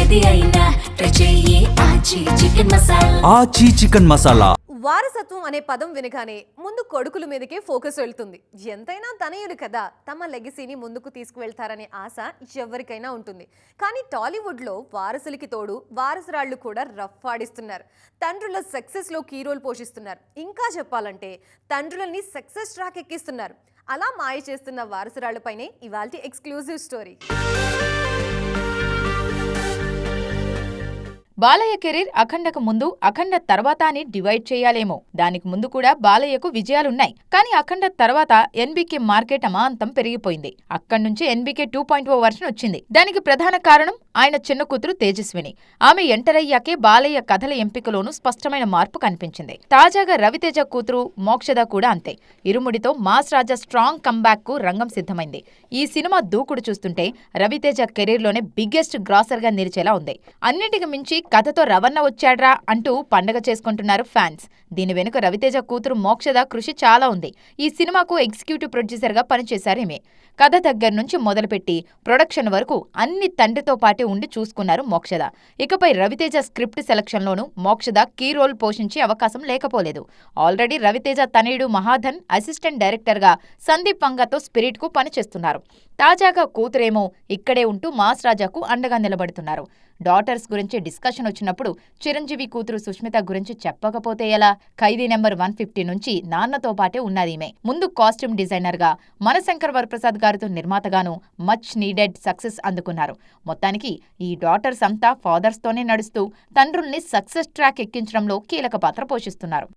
ఏది అయినా ట్రై చెయ్యి ఆచి చికెన్ మసాలా. ఆచి చికెన్ మసాలా. వారసత్వం అనే పదం వినగానే ముందు కొడుకుల మీదకే ఫోకస్ వెళ్తుంది. ఎంతైనా తనయులు కదా, తమ లెగసీని ముందుకు తీసుకువెళ్తారనే ఆశ ఎవరికైనా ఉంటుంది. కానీ టాలీవుడ్లో వారసులకి తోడు వారసురాళ్లు కూడా రఫ్ ఆడిస్తున్నారు. తండ్రుల సక్సెస్లో కీ రోల్ పోషిస్తున్నారు. ఇంకా చెప్పాలంటే తండ్రులని సక్సెస్ ట్రాక్ ఎక్కిస్తున్నారు. అలా మాయ చేస్తున్న వారసురాళ్లపైనే ఇవాల్టి ఎక్స్క్లూజివ్ స్టోరీ. బాలయ్య కెరీర్ అఖండకు ముందు, అఖండ తర్వాత అని డివైడ్ చేయాలేమో. దానికి ముందు కూడా బాలయ్యకు విజయాలున్నాయి. కానీ అఖండ తర్వాత ఎన్బీకే మార్కెట్ అమాంతం పెరిగిపోయింది. అక్కడి నుంచి ఎన్బీకే 2.0 వర్షన్ వచ్చింది. దానికి ప్రధాన కారణం ఆయన చిన్న కూతురు తేజస్విని. ఆమె ఎంటర్ అయ్యాకే బాలయ్య కథల ఎంపికలోనూ స్పష్టమైన మార్పు కనిపించింది. తాజాగా రవితేజ కూతురు మోక్షద కూడా అంతే. ఇరుముడితో మాస్ రాజా స్ట్రాంగ్ కంబ్యాక్ కు రంగం సిద్ధమైంది. ఈ సినిమా దూకుడు చూస్తుంటే రవితేజ కెరీర్లోనే బిగ్గెస్ట్ గ్రాసర్ గా నిలిచేలా ఉంది. అన్నింటికి మించి కథతో రవణ వచ్చాడ్రా అంటూ పండగ చేసుకుంటున్నారు ఫ్యాన్స్. దీని వెనుక రవితేజ కూతురు మోక్షద కృషి చాలా ఉంది. ఈ సినిమాకు ఎగ్జిక్యూటివ్ ప్రొడ్యూసర్ గా పనిచేశారేమే. కథ దగ్గర నుంచి మొదలుపెట్టి ప్రొడక్షన్ వరకు అన్ని తండ్రితో పాటే ఉండి చూసుకున్నారు మోక్షద. ఇకపై రవితేజ స్క్రిప్ట్ సెలక్షన్లోనూ మోక్షద కీ రోల్ పోషించే అవకాశం లేకపోలేదు. ఆల్రెడీ రవితేజ తనయుడు మహాధన్ అసిస్టెంట్ డైరెక్టర్ గా సందీప్ వంగతో స్పిరిట్ కు పనిచేస్తున్నారు. తాజాగా కూతురేమో ఇక్కడే ఉంటూ మాస్ రాజాకు అండగా నిలబడుతున్నారు. డాటర్స్ గురించి డిస్కషన్ వచ్చినప్పుడు చిరంజీవి కూతురు సుష్మిత గురించి చెప్పకపోతే ఎలా? ఖైదీ నెంబర్ 150 నుంచి నాన్నతో పాటే ఉన్నదీమే. ముందు కాస్ట్యూమ్ డిజైనర్ గా, మనశంకర్ వరప్రసాద్ గారితో నిర్మాతగాను మచ్ నీడెడ్ సక్సెస్ అందుకున్నారు. మొత్తానికి ఈ డాటర్స్ అంతా ఫాదర్స్ తోనే నడుస్తూ తండ్రుల్ని సక్సెస్ ట్రాక్ ఎక్కించడంలో కీలక పాత్ర పోషిస్తున్నారు.